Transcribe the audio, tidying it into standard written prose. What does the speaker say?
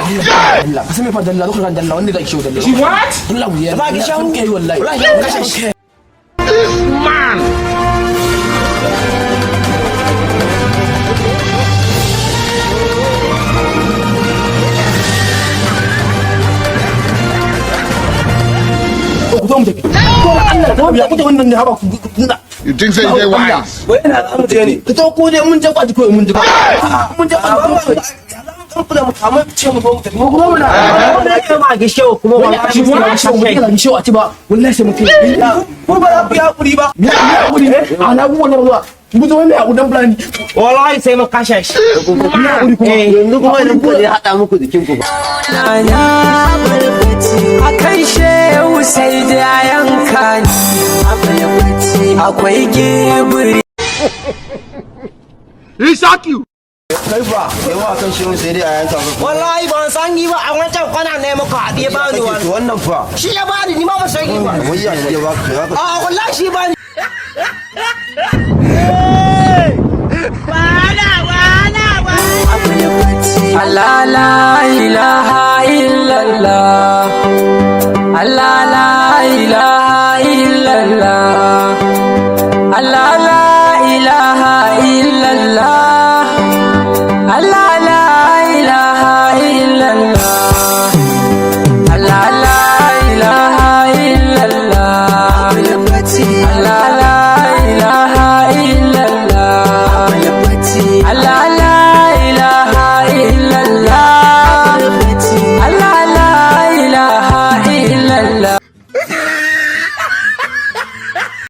dalla ka same fa dalla ka dalla wanda ga isho dalla what Allah ya ba ki shan kai wallahi kashe man ku zo mu tafi ko Allah ta biya ku da wannan ne haba ku dinda You think so you wise? wai ina za mu je ne ku to ko dai mun je kwaji ko mun je mun je kwaji ko da mu kama ce mu zo mu tafi mu kuma muna wannan ke ma gishewa kuma ba shi mu ga shi a ci ba wallahi sai mutum ko ba za ku ya kuri ba ya kuri ne ana ku wannan ruwa mu zo mai akudan fulani wallahi sai mun kashe shi yanzu kuma idan ku ya hada muku jikin ku ba na barbaci akan shehu sai da yanka ni a barbaci akwai gibiri He shock you. kai ba yawa kan shi sai dai a yanka ku wallahi ban san yi ba a wancan kwana ne muka haɗe ba ni wani wannan fa shi ya bani ni ma ba san yi ba wai ya ba ka a wallahi shi bani Allah la ilaha illallah Allah la